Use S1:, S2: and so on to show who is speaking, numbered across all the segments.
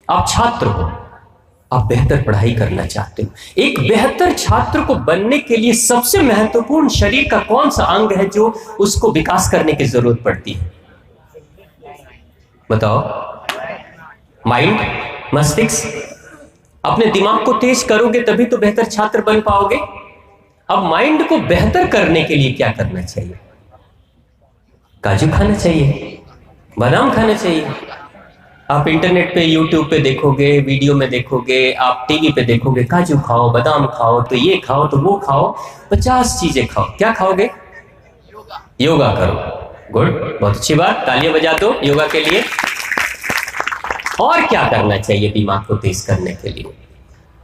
S1: आप छात्र हो, आप बेहतर पढ़ाई करना चाहते हो। एक बेहतर छात्र को बनने के लिए सबसे महत्वपूर्ण शरीर का कौन सा अंग है जो उसको विकास करने की जरूरत पड़ती है? बताओ। माइंड, मस्तिष्क। अपने दिमाग को तेज करोगे तभी तो बेहतर छात्र बन पाओगे। अब माइंड को बेहतर करने के लिए क्या करना चाहिए? काजू खाना चाहिए, बादाम खाना चाहिए। आप इंटरनेट पे, यूट्यूब पे देखोगे, वीडियो में देखोगे, आप टीवी पे देखोगे, काजू खाओ, बादाम खाओ, तो ये खाओ, तो वो खाओ, 50 चीजें खाओ। क्या खाओगे? योगा करो। गुड, बहुत अच्छी बात, तालियां बजा दो योगा के लिए। और क्या करना चाहिए दिमाग को तेज करने के लिए?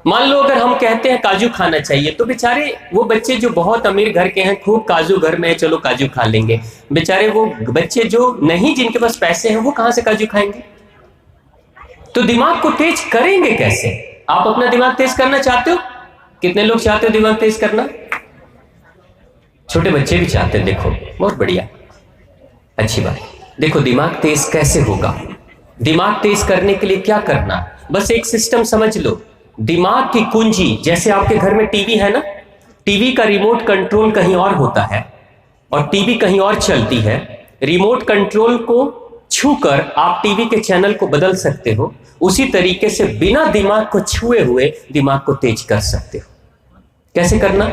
S1: मान लो अगर हम कहते हैं काजू खाना चाहिए, तो बेचारे वो बच्चे जो बहुत अमीर घर के हैं, खूब काजू घर में है, चलो काजू खा लेंगे। बेचारे वो बच्चे जो नहीं, जिनके पास पैसे हैं, वो कहां से काजू खाएंगे? तो दिमाग को तेज करेंगे कैसे? आप अपना दिमाग तेज करना चाहते हो? कितने लोग चाहते हो दिमाग तेज करना? छोटे बच्चे भी चाहते हैं। देखो, बहुत बढ़िया, अच्छी बात। देखो, दिमाग तेज कैसे होगा? दिमाग तेज करने के लिए क्या करना? बस एक सिस्टम समझ लो। दिमाग की कुंजी, जैसे आपके घर में टीवी है ना, टीवी का रिमोट कंट्रोल कहीं और होता है और टीवी कहीं और चलती है। रिमोट कंट्रोल को छूकर आप टीवी के चैनल को बदल सकते हो। उसी तरीके से बिना दिमाग को छुए हुए दिमाग को तेज कर सकते हो। कैसे करना?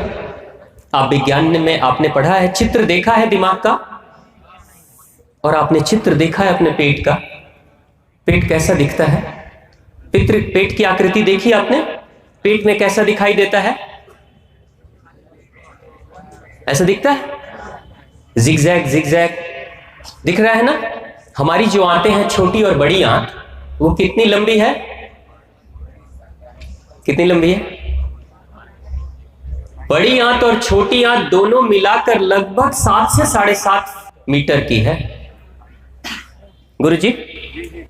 S1: आप विज्ञान में आपने पढ़ा है, चित्र देखा है दिमाग का, और आपने चित्र देखा है अपने पेट का। पेट कैसा दिखता है? पेट की आकृति देखी आपने? पेट में कैसा दिखाई देता है? ऐसा दिखता है, जिगजैग जिगजैग दिख रहा है ना। हमारी जो आंतें हैं, छोटी और बड़ी आंत, वो कितनी लंबी है? कितनी लंबी है? बड़ी आंत और छोटी आंत दोनों मिलाकर लगभग 7 से 7.5 मीटर की है। गुरुजी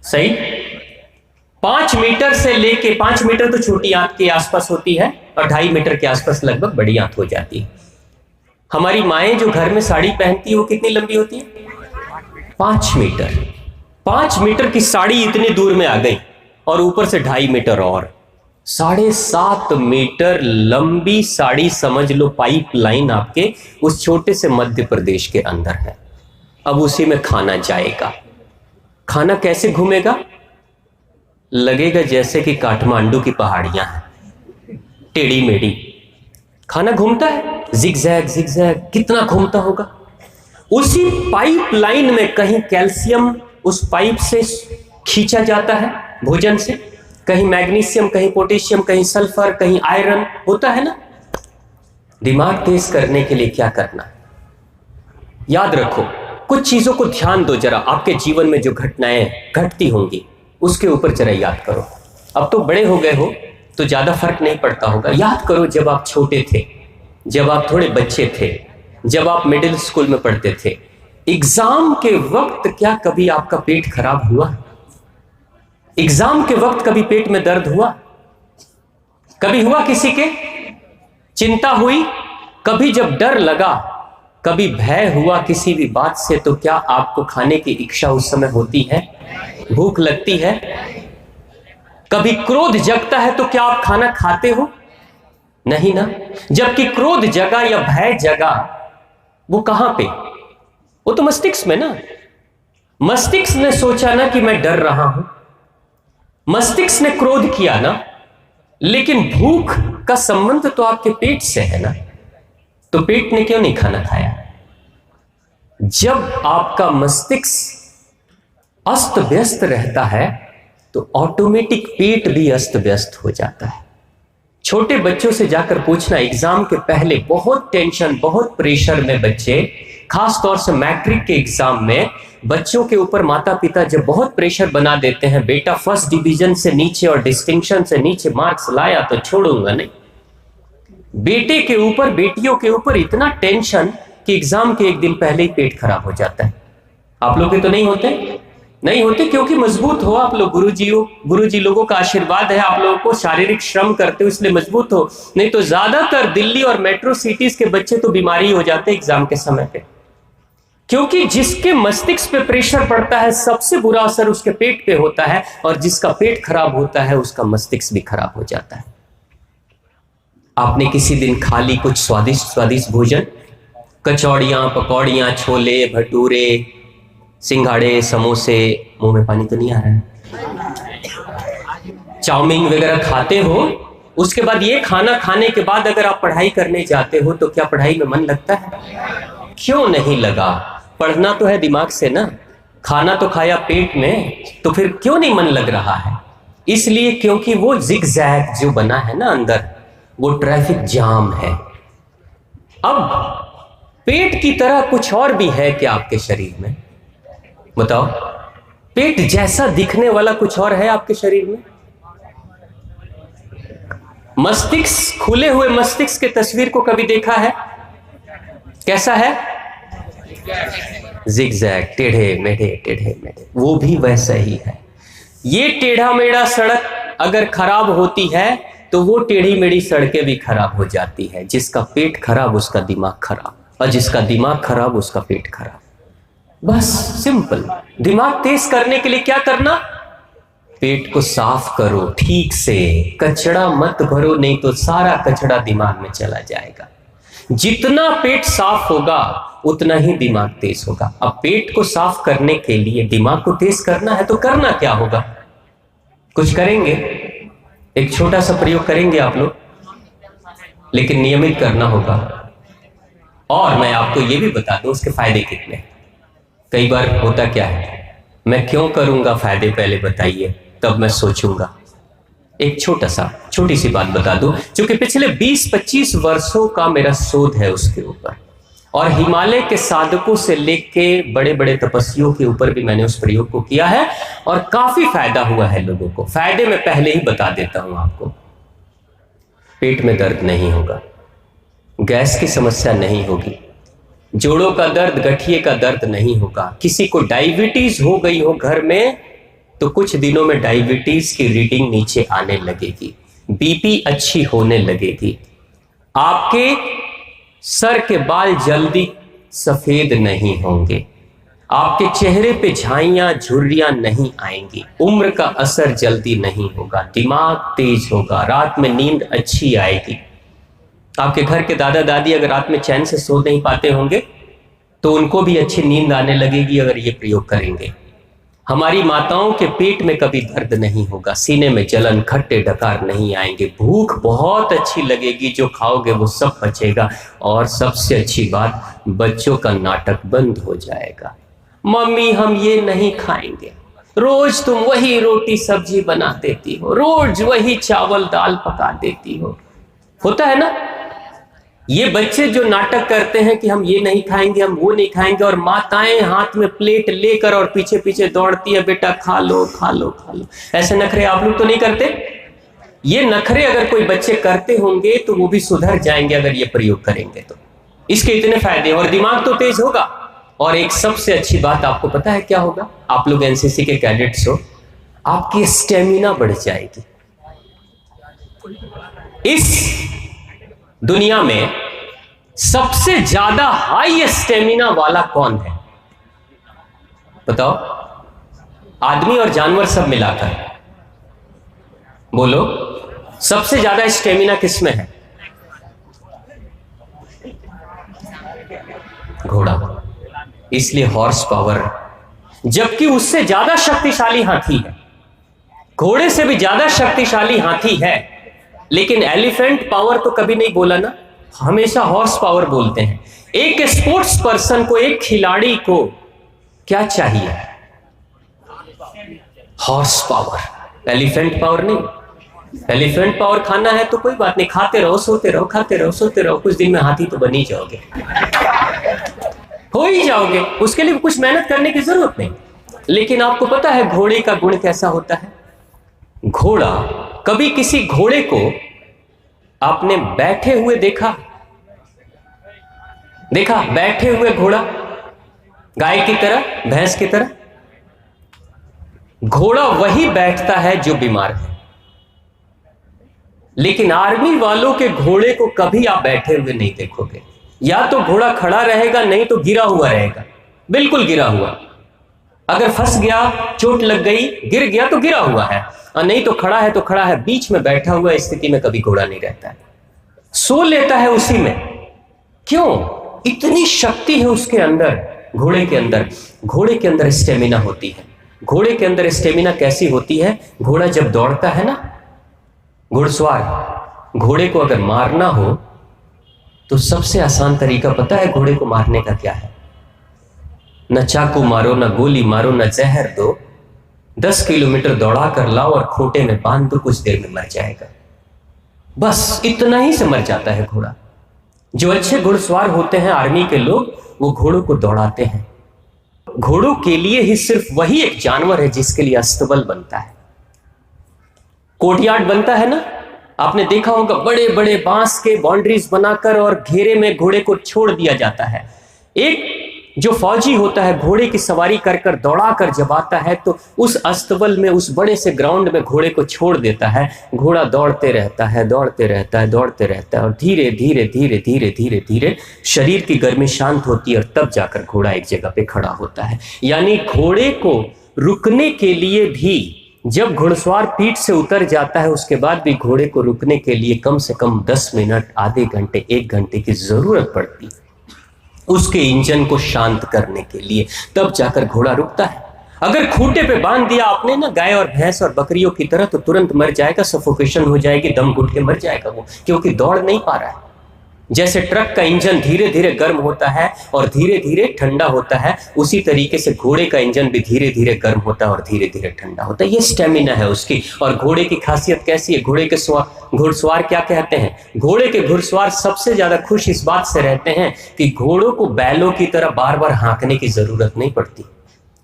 S1: सही? 5 मीटर से लेके 5 मीटर तो छोटी आंत के आसपास होती है और 2.5 मीटर के आसपास लगभग बड़ी आंत हो जाती है। हमारी माएं जो घर में साड़ी पहनती है, वो कितनी लंबी होती है? 5 मीटर। 5 मीटर की साड़ी इतनी दूर में आ गई और ऊपर से 2.5 मीटर और 7.5 मीटर लंबी साड़ी, समझ लो पाइप लाइन आपके उस छोटे से मध्य प्रदेश के अंदर है। अब उसी में खाना जाएगा। खाना कैसे घूमेगा? लगेगा जैसे कि काठमांडू की पहाड़ियां हैं, टेढ़ी मेढ़ी। खाना घूमता है, जिगजैग जिगजैग, कितना घूमता होगा। उसी पाइप लाइन में कहीं कैल्शियम उस पाइप से खींचा जाता है भोजन से, कहीं मैग्नीशियम, कहीं पोटेशियम, कहीं सल्फर, कहीं आयरन होता है ना। दिमाग तेज करने के लिए क्या करना है? याद रखो, कुछ चीजों को ध्यान दो जरा। आपके जीवन में जो घटनाएं घटती होंगी उसके ऊपर जरा याद करो। अब तो बड़े हो गए हो तो ज्यादा फर्क नहीं पड़ता होगा। याद करो, जब आप छोटे थे, जब आप थोड़े बच्चे थे, जब आप मिडिल स्कूल में पढ़ते थे, एग्जाम के वक्त क्या कभी आपका पेट खराब हुआ? एग्जाम के वक्त कभी पेट में दर्द हुआ? कभी हुआ किसी के? चिंता हुई? कभी जब डर लगा, कभी भय हुआ किसी भी बात से, तो क्या आपको खाने की इच्छा उस समय होती है? भूख लगती है? कभी क्रोध जगता है तो क्या आप खाना खाते हो? नहीं ना। जबकि क्रोध जगा या भय जगा, वो कहां पे? वो तो मस्तिष्क में ना। मस्तिष्क ने सोचा ना कि मैं डर रहा हूं, मस्तिष्क ने क्रोध किया ना, लेकिन भूख का संबंध तो आपके पेट से है ना। तो पेट ने क्यों नहीं खाना खाया? जब आपका मस्तिष्क अस्त व्यस्त रहता है तो ऑटोमेटिक पेट भी अस्त व्यस्त हो जाता है। छोटे बच्चों से जाकर पूछना, एग्जाम के पहले बहुत टेंशन, बहुत प्रेशर में बच्चे, खास तौर से मैट्रिक के एग्जाम में बच्चों के ऊपर माता पिता जब बहुत प्रेशर बना देते हैं, बेटा फर्स्ट डिवीजन से नीचे और डिस्टिंक्शन से नीचे मार्क्स लाया तो छोड़ूंगा नहीं। बेटे के ऊपर, बेटियों के ऊपर इतना टेंशन कि एग्जाम के एक दिन पहले ही पेट खराब हो जाता है। आप लोग के तो नहीं होते? नहीं होते, क्योंकि मजबूत हो आप लोग। गुरुजी लोगों का आशीर्वाद है, आप लोगों को शारीरिक श्रम करते हो इसलिए मजबूत हो। नहीं तो ज्यादातर दिल्ली और मेट्रो सिटीज के बच्चे तो बीमारी हो जाते एग्जाम के समय पे। क्योंकि जिसके मस्तिष्क पे प्रेशर पड़ता है सबसे बुरा असर उसके पेट पे होता है, और जिसका पेट खराब होता है उसका मस्तिष्क भी खराब हो जाता है। आपने किसी दिन खा ली कुछ स्वादिष्ट स्वादिष्ट भोजन, कचौड़ियां, पकौड़ियां, छोले भटूरे, सिंघाड़े, समोसे, मुंह में पानी तो नहीं आ रहा है, चाउमीन वगैरह खाते हो, उसके बाद ये खाना खाने के बाद अगर आप पढ़ाई करने जाते हो तो क्या पढ़ाई में मन लगता है? क्यों नहीं लगा? पढ़ना तो है दिमाग से ना, खाना तो खाया पेट में, तो फिर क्यों नहीं मन लग रहा है? इसलिए क्योंकि वो जिगजैग जो बना है ना अंदर, वो ट्रैफिक जाम है। अब पेट की तरह कुछ और भी है क्या आपके शरीर में? बताओ, पेट जैसा दिखने वाला कुछ और है आपके शरीर में? मस्तिष्क, खुले हुए मस्तिष्क के तस्वीर को कभी देखा है? कैसा है? जिगजैग, टेढ़े मेढ़े, वो भी वैसा ही है। ये टेढ़ा मेढ़ा सड़क अगर खराब होती है तो वो टेढ़ी मेढ़ी सड़कें भी खराब हो जाती है। जिसका पेट खराब उसका दिमाग खराब, और जिसका दिमाग खराब उसका पेट खराब। बस सिंपल। दिमाग तेज करने के लिए क्या करना? पेट को साफ करो ठीक से, कचड़ा मत भरो, नहीं तो सारा कचड़ा दिमाग में चला जाएगा। जितना पेट साफ होगा उतना ही दिमाग तेज होगा। अब पेट को साफ करने के लिए दिमाग को तेज करना है तो करना क्या होगा? कुछ करेंगे, एक छोटा सा प्रयोग करेंगे आप लोग, लेकिन नियमित करना होगा। और मैं आपको यह भी बता दूं उसके फायदे कितने। कई बार होता क्या है, मैं क्यों करूंगा, फायदे पहले बताइए तब मैं सोचूंगा। एक छोटी सी बात बता दूं, क्योंकि पिछले 20-25 वर्षों का मेरा शोध है उसके ऊपर, और हिमालय के साधकों से लेके बड़े बड़े तपस्वियों के ऊपर भी मैंने उस प्रयोग को किया है, और काफी फायदा हुआ है लोगों को। फायदे मैं पहले ही बता देता हूं आपको। पेट में दर्द नहीं होगा, गैस की समस्या नहीं होगी, जोड़ों का दर्द, गठिए का दर्द नहीं होगा। किसी को डायबिटीज हो गई हो घर में तो कुछ दिनों में डायबिटीज की रीडिंग नीचे आने लगेगी, बीपी अच्छी होने लगेगी, आपके सर के बाल जल्दी सफेद नहीं होंगे, आपके चेहरे पे झाइयां झुर्रियां नहीं आएंगी, उम्र का असर जल्दी नहीं होगा, दिमाग तेज होगा, रात में नींद अच्छी आएगी। आपके घर के दादा दादी अगर रात में चैन से सो नहीं पाते होंगे तो उनको भी अच्छी नींद आने लगेगी अगर ये प्रयोग करेंगे। हमारी माताओं के पेट में कभी दर्द नहीं होगा, सीने में जलन, खट्टे डकार नहीं आएंगे, भूख बहुत अच्छी लगेगी, जो खाओगे वो सब पचेगा। और सबसे अच्छी बात, बच्चों का नाटक बंद हो जाएगा। मम्मी हम ये नहीं खाएंगे, रोज तुम वही रोटी सब्जी बना देती हो, रोज वही चावल दाल पका देती हो। होता है ना, ये बच्चे जो नाटक करते हैं कि हम ये नहीं खाएंगे, हम वो नहीं खाएंगे, और माताएं हाथ में प्लेट लेकर और पीछे पीछे दौड़ती है, बेटा खा लो खा लो खा लो। ऐसे नखरे आप लोग तो नहीं करते? ये नखरे अगर कोई बच्चे करते होंगे तो वो भी सुधर जाएंगे अगर ये प्रयोग करेंगे तो। इसके इतने फायदे, और दिमाग तो तेज होगा। और एक सबसे अच्छी बात आपको पता है क्या होगा? आप लोग एनसीसी के कैडेट्स हो, आपकी स्टेमिना बढ़ जाएगी। इस दुनिया में सबसे ज्यादा हाई स्टेमिना वाला कौन है बताओ? आदमी और जानवर सब मिलाकर बोलो, सबसे ज्यादा स्टेमिना किसमें है? घोड़ा। इसलिए हॉर्स पावर, जबकि उससे ज्यादा शक्तिशाली हाथी है, घोड़े से भी ज्यादा शक्तिशाली हाथी है, लेकिन एलिफेंट पावर तो कभी नहीं बोला ना, हमेशा हॉर्स पावर बोलते हैं। एक स्पोर्ट्स पर्सन को, एक खिलाड़ी को क्या चाहिए? हॉर्स पावर, एलिफेंट पावर नहीं। एलिफेंट पावर खाना है तो कोई बात नहीं, खाते रहो सोते रहो, खाते रहो सोते रहो, कुछ दिन में हाथी तो बन ही जाओगे, हो ही जाओगे, उसके लिए कुछ मेहनत करने की जरूरत नहीं। लेकिन आपको पता है घोड़े का गुण कैसा होता है? घोड़ा, कभी किसी घोड़े को आपने बैठे हुए देखा? बैठे हुए घोड़ा, गाय की तरह, भैंस की तरह? घोड़ा वही बैठता है जो बीमार है। लेकिन आर्मी वालों के घोड़े को कभी आप बैठे हुए नहीं देखोगे, या तो घोड़ा खड़ा रहेगा, नहीं तो गिरा हुआ रहेगा। बिल्कुल गिरा हुआ। अगर फंस गया, चोट लग गई, गिर गया तो गिरा हुआ है, और नहीं तो खड़ा है तो खड़ा है। बीच में बैठा हुआ स्थिति में कभी घोड़ा नहीं रहता है, सो लेता है उसी में। क्यों? इतनी शक्ति है उसके अंदर, घोड़े के अंदर। घोड़े के अंदर स्टेमिना होती है। घोड़े के अंदर स्टेमिना कैसी होती है? घोड़ा जब दौड़ता है ना, घुड़सवार, घोड़े को अगर मारना हो तो सबसे आसान तरीका पता है घोड़े को मारने का क्या है? न चाकू मारो, न गोली मारो, न जहर दो, 10 किलोमीटर दौड़ा कर लाओ और खूंटे में बांध दो, कुछ देर में मर जाएगा। बस इतना ही से मर जाता है घोड़ा। जो अच्छे घुड़सवार होते हैं आर्मी के लोग, वो घोड़ों को दौड़ाते हैं। घोड़ों के लिए ही सिर्फ वही एक जानवर है जिसके लिए अस्तबल बनता है, कोर्टयार्ड बनता है ना। आपने देखा होगा बड़े बड़े बांस के बाउंड्रीज बनाकर और घेरे में घोड़े को छोड़ दिया जाता है। एक जो फौजी होता है घोड़े की सवारी कर कर दौड़ा कर जब आता है तो उस अस्तबल में, उस बड़े से ग्राउंड में घोड़े को छोड़ देता है। घोड़ा दौड़ते रहता है, दौड़ते रहता है, दौड़ते रहता है, और धीरे धीरे धीरे धीरे धीरे धीरे शरीर की गर्मी शांत होती है और तब जाकर घोड़ा एक जगह पे खड़ा होता है। यानी घोड़े को रुकने के लिए भी, जब घुड़सवार पीठ से उतर जाता है उसके बाद भी घोड़े को रुकने के लिए कम से कम 10 मिनट, आधे घंटे, 1 घंटे की जरूरत पड़ती है उसके इंजन को शांत करने के लिए, तब जाकर घोड़ा रुकता है। अगर खूंटे पे बांध दिया आपने ना गाय और भैंस और बकरियों की तरह, तो तुरंत मर जाएगा, सफोकेशन हो जाएगी, दम घुट के मर जाएगा वो, क्योंकि दौड़ नहीं पा रहा है। जैसे ट्रक का इंजन धीरे धीरे गर्म होता है और धीरे धीरे ठंडा होता है, उसी तरीके से घोड़े का इंजन भी धीरे धीरे गर्म होता है और धीरे धीरे ठंडा होता है। ये स्टेमिना है उसकी। और घोड़े की खासियत कैसी है? घोड़े के घुड़सवार क्या कहते हैं? घोड़े के घुड़सवार सबसे ज्यादा खुश इस बात से रहते हैं कि घोड़ों को बैलों की तरह बार बार हाँकने की जरूरत नहीं पड़ती।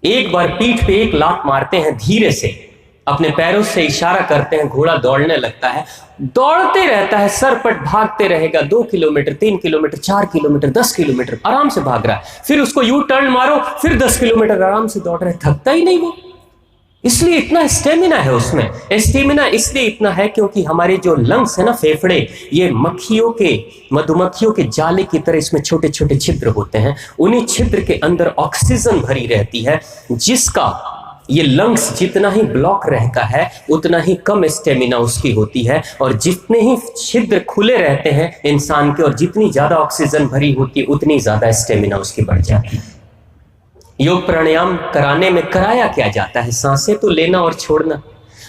S1: एक बार पीठ पे एक लात मारते हैं, धीरे से अपने पैरों से इशारा करते हैं, घोड़ा दौड़ने लगता है, दौड़ते रहता है, सरपट भागते रहेगा। 2 किलोमीटर, 3 किलोमीटर, 4 किलोमीटर, 10 किलोमीटर आराम से भाग रहा है। फिर उसको यू टर्न मारो, फिर 10 किलोमीटर आराम से दौड़ रहा है, थकता ही नहीं वो। इसलिए इतना स्टेमिना है उसमें। स्टेमिना इसलिए इतना है क्योंकि हमारे जो लंग्स है ना, फेफड़े, ये मधुमक्खियों के जाले की तरह इसमें छोटे छोटे छिद्र होते हैं। उन्हीं छिद्र के अंदर ऑक्सीजन भरी रहती है, जिसका ये लंग्स जितना ही ब्लॉक रहता है उतना ही कम स्टेमिना उसकी होती है। और जितने ही छिद्र खुले रहते हैं इंसान के और जितनी ज्यादा ऑक्सीजन भरी होती है उतनी ज्यादा स्टेमिना उसकी बढ़ जाती है। योग प्राणायाम कराने में कराया क्या जाता है? सांसें तो लेना और छोड़ना।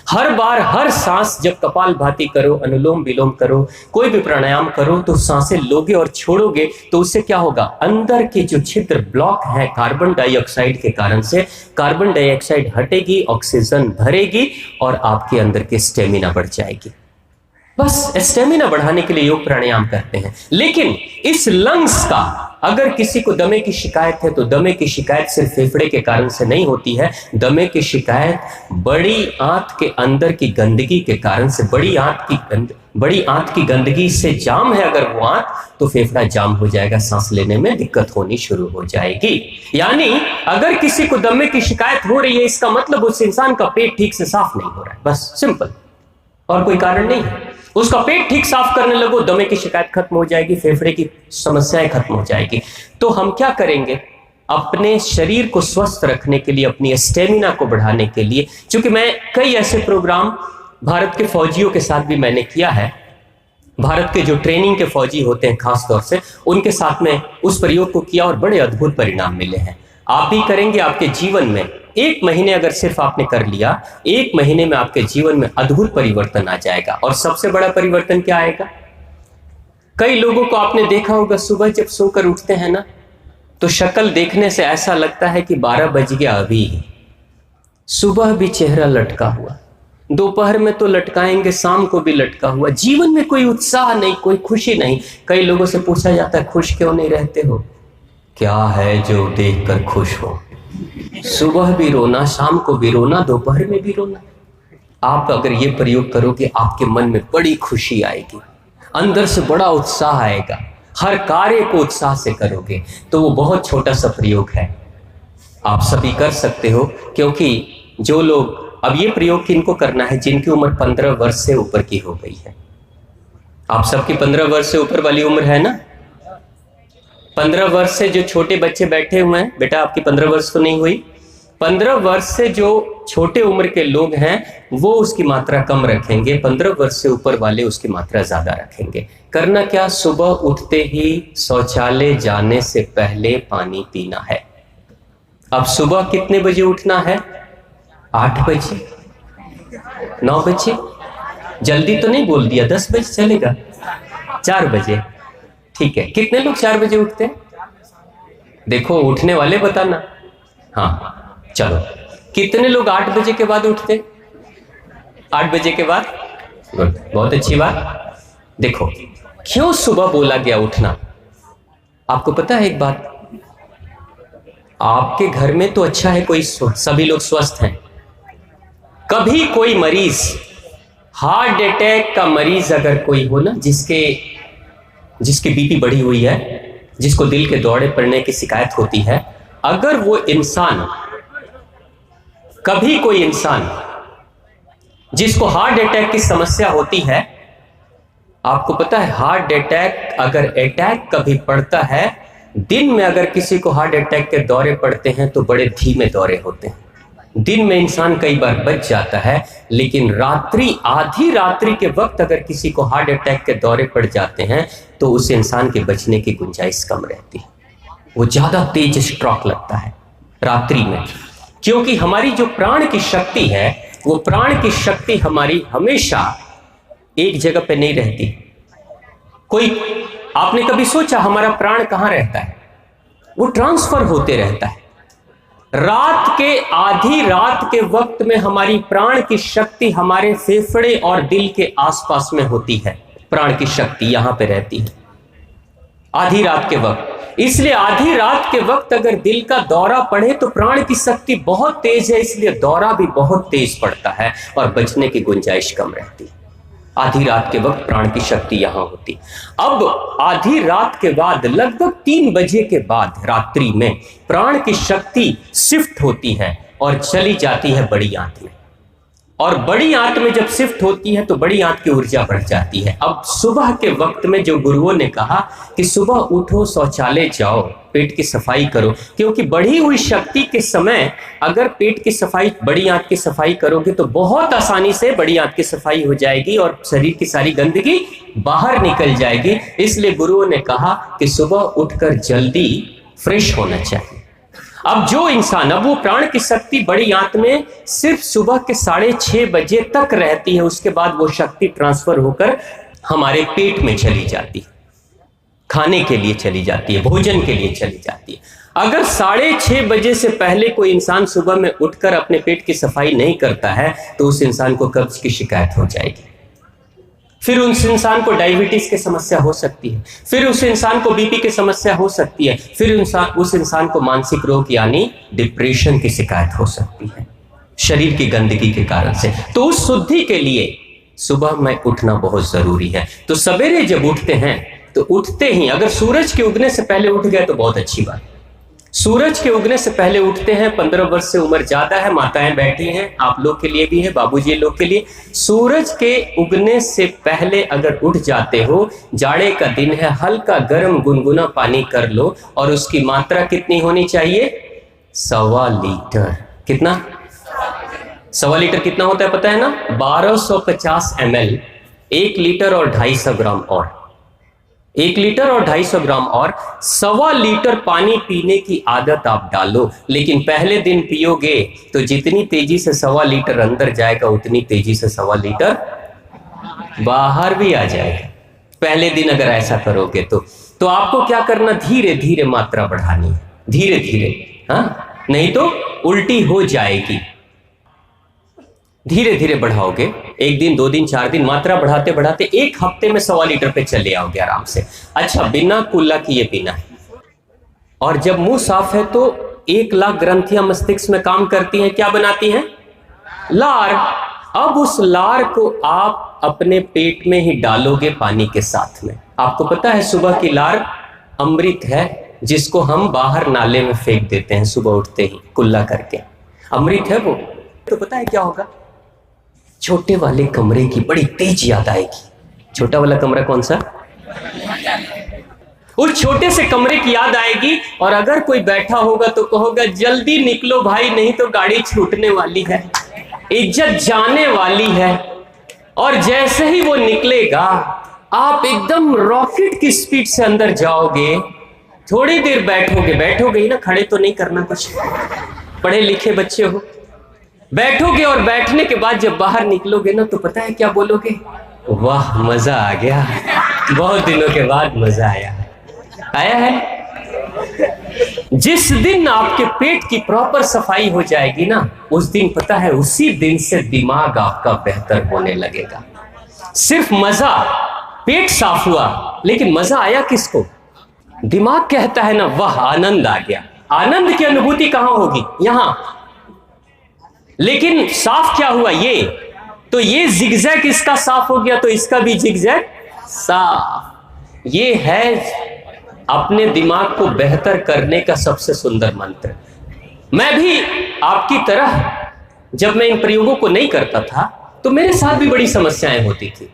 S1: हर बार हर सांस जब कपालभाति करो, अनुलोम विलोम करो, कोई भी प्राणायाम करो, तो सांसें लोगे और छोड़ोगे तो उससे क्या होगा? अंदर के जो छिद्र ब्लॉक है कार्बन डाइऑक्साइड के कारण से, कार्बन डाइऑक्साइड हटेगी, ऑक्सीजन भरेगी और आपके अंदर की स्टेमिना बढ़ जाएगी। बस स्टेमिना बढ़ाने के लिए योग प्राणायाम करते हैं। लेकिन इस लंग्स का, अगर किसी को दमे की शिकायत है तो दमे की शिकायत सिर्फ फेफड़े के कारण से नहीं होती है। दमे की शिकायत बड़ी आंत के अंदर की गंदगी के कारण से, बड़ी आंत की गंदगी से जाम है अगर वो आंत, तो फेफड़ा जाम हो जाएगा, सांस लेने में दिक्कत होनी शुरू हो जाएगी। यानी अगर किसी को दमे की शिकायत हो रही है, इसका मतलब उस इंसान का पेट ठीक से साफ नहीं हो रहा है, बस सिंपल, और कोई कारण नहीं है। उसका पेट ठीक साफ करने लगो, दमे की शिकायत खत्म हो जाएगी, फेफड़े की समस्याएं खत्म हो जाएगी। तो हम क्या करेंगे? अपने शरीर को स्वस्थ रखने के लिए, अपनी स्टेमिना को बढ़ाने के लिए, क्योंकि मैं कई ऐसे प्रोग्राम भारत के फौजियों के साथ भी मैंने किया है, भारत के जो ट्रेनिंग के फौजी होते हैं खास तौर से, उनके साथ में उस प्रयोग को किया और बड़े अद्भुत परिणाम मिले हैं। आप भी करेंगे, आपके जीवन में 1 महीने अगर सिर्फ आपने कर लिया, 1 महीने में आपके जीवन में अद्भुत परिवर्तन आ जाएगा। और सबसे बड़ा परिवर्तन क्या आएगा? कई लोगों को आपने देखा होगा, सुबह जब सोकर उठते हैं ना, तो शक्ल देखने से ऐसा लगता है कि 12 बज गया अभी। सुबह भी चेहरा लटका हुआ, दोपहर में तो लटकाएंगे, शाम को भी लटका हुआ। जीवन में कोई उत्साह नहीं, कोई खुशी नहीं। कई लोगों से पूछा जाता है, खुश क्यों नहीं रहते हो? क्या है जो देखकर खुश हो? सुबह भी रोना, शाम को भी रोना, दोपहर में भी रोना। आप अगर ये प्रयोग करोगे, आपके मन में बड़ी खुशी आएगी, अंदर से बड़ा उत्साह आएगा, हर कार्य को उत्साह से करोगे। तो वो बहुत छोटा सा प्रयोग है, आप सभी कर सकते हो। क्योंकि जो लोग, अब ये प्रयोग किनको करना है? जिनकी उम्र 15 वर्ष से ऊपर की हो गई है। आप सबकी 15 वर्ष से ऊपर वाली उम्र है ना? 15 वर्ष से जो छोटे बच्चे बैठे हुए हैं, बेटा आपकी 15 वर्ष तो नहीं हुई, 15 वर्ष से जो छोटे उम्र के लोग हैं वो उसकी मात्रा कम रखेंगे, 15 वर्ष से ऊपर वाले उसकी मात्रा ज्यादा रखेंगे। करना क्या, सुबह उठते ही शौचालय जाने से पहले पानी पीना है। अब सुबह कितने बजे उठना है? 8 बजे, 9 बजे, जल्दी तो नहीं बोल दिया, 10 बजे चलेगा, 4 बजे, ठीक है। कितने लोग 4 बजे उठते हैं? देखो उठने वाले बताना। हाँ चलो, कितने लोग 8 बजे के बाद उठते हैं? 8 बजे के बाद, गुड, बहुत अच्छी बात। देखो क्यों सुबह बोला गया उठना, आपको पता है एक बात, आपके घर में तो अच्छा है, कोई सभी लोग स्वस्थ हैं, कभी कोई मरीज, हार्ट अटैक का मरीज अगर कोई हो ना, जिसकी बीपी बढ़ी हुई है, जिसको दिल के दौरे पड़ने की शिकायत होती है, अगर वो इंसान, कभी कोई इंसान जिसको हार्ट अटैक की समस्या होती है, आपको पता है हार्ट अटैक अगर अटैक कभी पड़ता है, दिन में अगर किसी को हार्ट अटैक के दौरे पड़ते हैं तो बड़े धीमे दौरे होते हैं, दिन में इंसान कई बार बच जाता है, लेकिन रात्रि, आधी रात्रि के वक्त अगर किसी को हार्ट अटैक के दौरे पड़ जाते हैं तो उस इंसान के बचने की गुंजाइश कम रहती है, वो ज्यादा तेज स्ट्रोक लगता है रात्रि में। क्योंकि हमारी जो प्राण की शक्ति है, वो प्राण की शक्ति हमारी हमेशा एक जगह पे नहीं रहती। आपने कभी सोचा हमारा प्राण कहां रहता है? वो ट्रांसफर होते रहता है। रात के, आधी रात के वक्त में हमारी प्राण की शक्ति हमारे फेफड़े और दिल के आसपास में होती है, प्राण की शक्ति यहां पे रहती है आधी रात के वक्त। इसलिए आधी रात के वक्त अगर दिल का दौरा पड़े तो प्राण की शक्ति बहुत तेज है, इसलिए दौरा भी बहुत तेज पड़ता है और बचने की गुंजाइश कम रहती है। आधी रात के वक्त प्राण की शक्ति यहां होती। अब आधी रात के बाद लगभग 3 बजे के बाद रात्रि में प्राण की शक्ति शिफ्ट होती है और चली जाती है बड़ी आंत में, और बड़ी आंत में जब शिफ्ट होती है तो बड़ी आंत की ऊर्जा बढ़ जाती है। अब सुबह के वक्त में जो गुरुओं ने कहा कि सुबह उठो, शौचालय जाओ, पेट की सफाई करो, क्योंकि बढ़ी हुई शक्ति के समय अगर पेट की सफाई, बड़ी आंत की सफाई करोगे तो बहुत आसानी से बड़ी आंत की सफाई हो जाएगी और शरीर की सारी गंदगी बाहर निकल जाएगी। इसलिए गुरुओं ने कहा कि सुबह उठकर जल्दी फ्रेश होना चाहिए। अब जो इंसान, अब वो प्राण की शक्ति बड़ी आंत में सिर्फ सुबह के 6:30 बजे तक रहती है, उसके बाद वो शक्ति ट्रांसफर होकर हमारे पेट में चली जाती है, खाने के लिए चली जाती है, भोजन के लिए चली जाती है। अगर 6:30 बजे से पहले कोई इंसान सुबह में उठकर अपने पेट की सफाई नहीं करता है तो उस इंसान को कब्ज की शिकायत हो जाएगी, फिर उस इंसान को डायबिटीज की समस्या हो सकती है, फिर उस इंसान को बीपी की समस्या हो सकती है, फिर उस इंसान को मानसिक रोग यानी डिप्रेशन की शिकायत हो सकती है शरीर की गंदगी के कारण से। तो उस शुद्धि के लिए सुबह में उठना बहुत जरूरी है। तो सवेरे जब उठते हैं तो उठते ही अगर सूरज के उगने से पहले उठ गए तो बहुत अच्छी बात। सूरज के उगने से पहले उठते हैं, 15 वर्ष से उम्र ज्यादा है, माताएं बैठी हैं, आप लोग के लिए भी है, बाबूजी लोग के लिए, सूरज के उगने से पहले अगर उठ जाते हो, जाड़े का दिन है, हल्का गर्म गुनगुना पानी कर लो और उसकी मात्रा कितनी होनी चाहिए? 1.25 लीटर। कितना? 1.25 लीटर कितना होता है पता है ना? 1250 ml, 1 लीटर और 250 ग्राम और 1 लीटर और 250 ग्राम और 1.25 लीटर पानी पीने की आदत आप डालो। लेकिन पहले दिन पियोगे तो जितनी तेजी से 1.25 लीटर अंदर जाएगा उतनी तेजी से 1.25 लीटर बाहर भी आ जाएगा। पहले दिन अगर ऐसा करोगे तो आपको क्या करना, धीरे धीरे मात्रा बढ़ानी है, धीरे धीरे, हाँ, नहीं तो उल्टी हो जाएगी। धीरे धीरे बढ़ाओगे, 1 दिन 2 दिन 4 दिन, मात्रा बढ़ाते बढ़ाते 1 हफ्ते में 1.25 लीटर पे चले आओगे आराम से। अच्छा, बिना कुल्ला किए पीना है। और जब मुंह साफ है तो 1 लाख ग्रंथियां मस्तिष्क में काम करती हैं, क्या बनाती हैं? लार। अब उस लार को आप अपने पेट में ही डालोगे पानी के साथ में। आपको पता है सुबह की लार अमृत है, जिसको हम बाहर नाले में फेंक देते हैं सुबह उठते ही कुल्ला करके, अमृत है वो। तो पता है क्या होगा? छोटे वाले कमरे की बड़ी तेज याद आएगी। छोटा वाला कमरा कौन सा? उस छोटे से कमरे की याद आएगी, और अगर कोई बैठा होगा तो कहोगा जल्दी निकलो भाई, नहीं तो गाड़ी छूटने वाली है, इज्जत जाने वाली है। और जैसे ही वो निकलेगा आप एकदम रॉकेट की स्पीड से अंदर जाओगे, थोड़ी देर बैठोगे ही ना, खड़े तो नहीं करना, कुछ पढ़े लिखे बच्चे हो, बैठोगे और बैठने के बाद जब बाहर निकलोगे ना तो पता है क्या बोलोगे? वाह मजा आ गया, बहुत दिनों के बाद मजा आया है। जिस दिन आपके पेट की प्रॉपर सफाई हो जाएगी ना, उस दिन पता है उसी दिन से दिमाग आपका बेहतर होने लगेगा। सिर्फ मजा, पेट साफ हुआ लेकिन मजा आया किसको? दिमाग कहता है ना वाह आनंद आ गया। आनंद की अनुभूति कहां होगी? यहां। लेकिन साफ क्या हुआ? ये तो ये जिगजैग इसका साफ हो गया तो इसका भी जिगजैग साफ। ये है अपने दिमाग को बेहतर करने का सबसे सुंदर मंत्र। मैं भी आपकी तरह जब मैं इन प्रयोगों को नहीं करता था तो मेरे साथ भी बड़ी समस्याएं होती थी।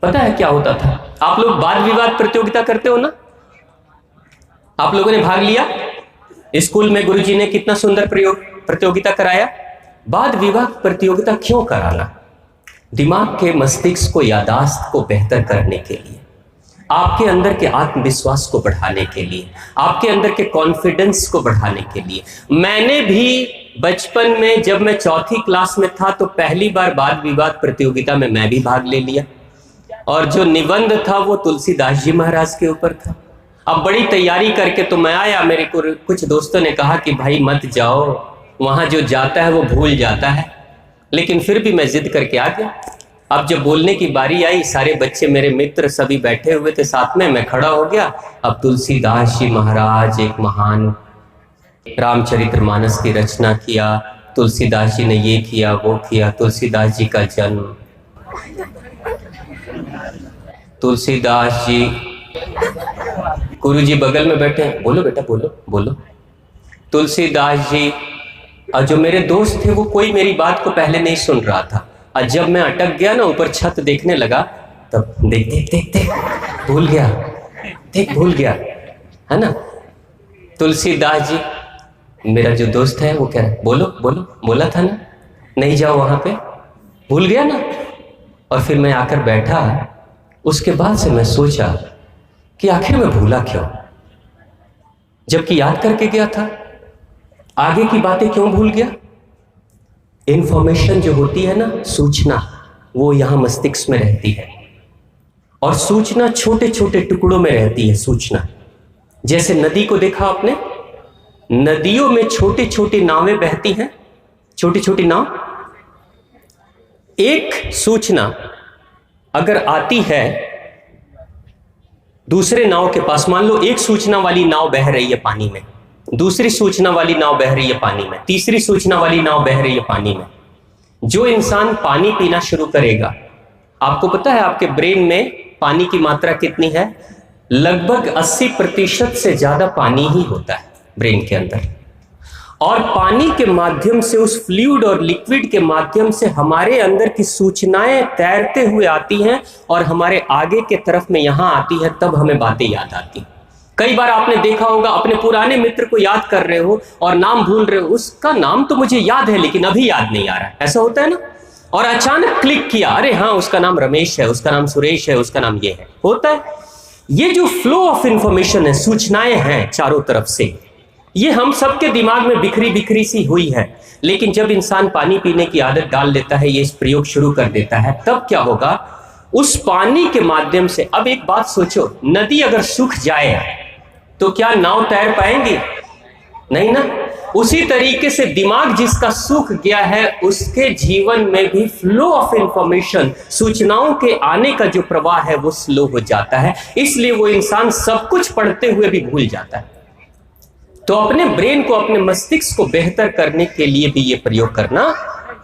S1: पता है क्या होता था? आप लोग वाद विवाद प्रतियोगिता करते हो ना? आप लोगों ने भाग लिया स्कूल में, गुरुजी ने कितना सुंदर प्रतियोगिता कराया। वाद विवाद प्रतियोगिता क्यों कराना? दिमाग के मस्तिष्क को, यादाश्त को बेहतर करने के लिए, आपके अंदर के आत्मविश्वास को बढ़ाने के लिए, आपके अंदर के कॉन्फिडेंस को बढ़ाने के लिए। मैंने भी बचपन में जब मैं चौथी क्लास में था तो पहली बार वाद विवाद प्रतियोगिता में मैं भी भाग ले लिया, और जो निबंध था वो तुलसीदास जी महाराज के ऊपर था। अब बड़ी तैयारी करके तो मैं आया, मेरे को कुछ दोस्तों ने कहा कि भाई मत जाओ, वहां जो जाता है वो भूल जाता है, लेकिन फिर भी मैं जिद करके आ गया। अब जब बोलने की बारी आई, सारे बच्चे मेरे मित्र सभी बैठे हुए थे साथ में, मैं खड़ा हो गया। अब तुलसीदास जी महाराज एक महान रामचरितमानस की रचना किया, तुलसीदास जी ने ये किया वो किया, तुलसीदास जी का जन्म, तुलसीदास जी, गुरु जी बगल में बैठे हैं, बोलो बेटा बोलो बोलो, तुलसीदास जी। और जो मेरे दोस्त थे वो कोई मेरी बात को पहले नहीं सुन रहा था, और जब मैं अटक गया ना, ऊपर छत देखने लगा, तब देख देख देख देख भूल गया, देख भूल गया, है ना। तुलसीदास जी, मेरा जो दोस्त है वो कह रहा है बोलो बोलो, बोला था ना नहीं जाओ वहां पे, भूल गया ना। और फिर मैं आकर बैठा। उसके बाद से मैं सोचा कि आखिर मैं भूला क्यों, जबकि याद करके गया था। आगे की बातें क्यों भूल गया? इंफॉर्मेशन जो होती है ना, सूचना, वो यहां मस्तिष्क में रहती है, और सूचना छोटे छोटे टुकड़ों में रहती है। सूचना जैसे नदी को देखा आपने, नदियों में छोटी छोटी नावें बहती हैं, छोटी छोटी नाव। एक सूचना अगर आती है दूसरे नाव के पास, मान लो एक सूचना वाली नाव बह रही है पानी में, दूसरी सूचना वाली नाव बह रही है पानी में, तीसरी सूचना वाली नाव बह रही है पानी में। जो इंसान पानी पीना शुरू करेगा, आपको पता है आपके ब्रेन में पानी की मात्रा कितनी है? लगभग 80% से ज्यादा पानी ही होता है ब्रेन के अंदर। और पानी के माध्यम से, उस फ्लूइड और लिक्विड के माध्यम से हमारे अंदर की सूचनाएं तैरते हुए आती हैं और हमारे आगे के तरफ में यहां आती है, तब हमें बातें याद आती। कई बार आपने देखा होगा, अपने पुराने मित्र को याद कर रहे हो और नाम भूल रहे हो, उसका नाम तो मुझे याद है लेकिन अभी याद नहीं आ रहा है, ऐसा होता है ना। और अचानक क्लिक किया, अरे हाँ उसका नाम रमेश है, उसका नाम सुरेश है, उसका नाम ये है, होता है। ये जो फ्लो ऑफ इंफॉर्मेशन है, सूचनाएं हैं चारों तरफ से, ये हम सबके दिमाग में बिखरी बिखरी सी हुई है। लेकिन जब इंसान पानी पीने की आदत डाल लेता है, ये इस प्रयोग शुरू कर देता है, तब क्या होगा? उस पानी के माध्यम से, अब एक बात सोचो, नदी अगर सूख जाए तो क्या नाव तैर पाएंगी? नहीं ना। उसी तरीके से दिमाग जिसका सूख गया है, उसके जीवन में भी फ्लो ऑफ इंफॉर्मेशन, सूचनाओं के आने का जो प्रवाह है वो स्लो हो जाता है। इसलिए वो इंसान सब कुछ पढ़ते हुए भी भूल जाता है। तो अपने ब्रेन को, अपने मस्तिष्क को बेहतर करने के लिए भी ये प्रयोग करना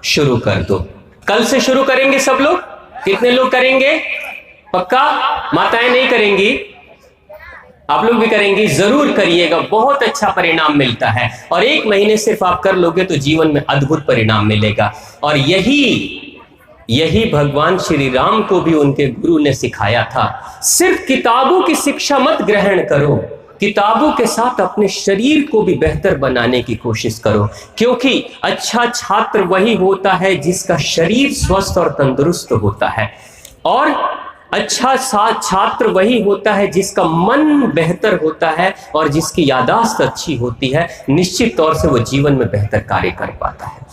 S1: शुरू कर दो। कल से शुरू करेंगे सब लोग? कितने लोग करेंगे? पक्का? माताएं नहीं करेंगी, आप लोग भी करेंगी? जरूर करिएगा, बहुत अच्छा परिणाम मिलता है। और 1 महीने सिर्फ आप कर लोगे तो जीवन में अद्भुत परिणाम मिलेगा। और यही यही भगवान श्री राम को भी उनके गुरु ने सिखाया था। सिर्फ किताबों की शिक्षा मत ग्रहण करो, किताबों के साथ अपने शरीर को भी बेहतर बनाने की कोशिश करो, क्योंकि अच्छा छात्र वही होता है जिसका शरीर स्वस्थ और तंदुरुस्त होता है, और अच्छा छात्र वही होता है जिसका मन बेहतर होता है और जिसकी याददाश्त अच्छी होती है। निश्चित तौर से वो जीवन में बेहतर कार्य कर पाता है।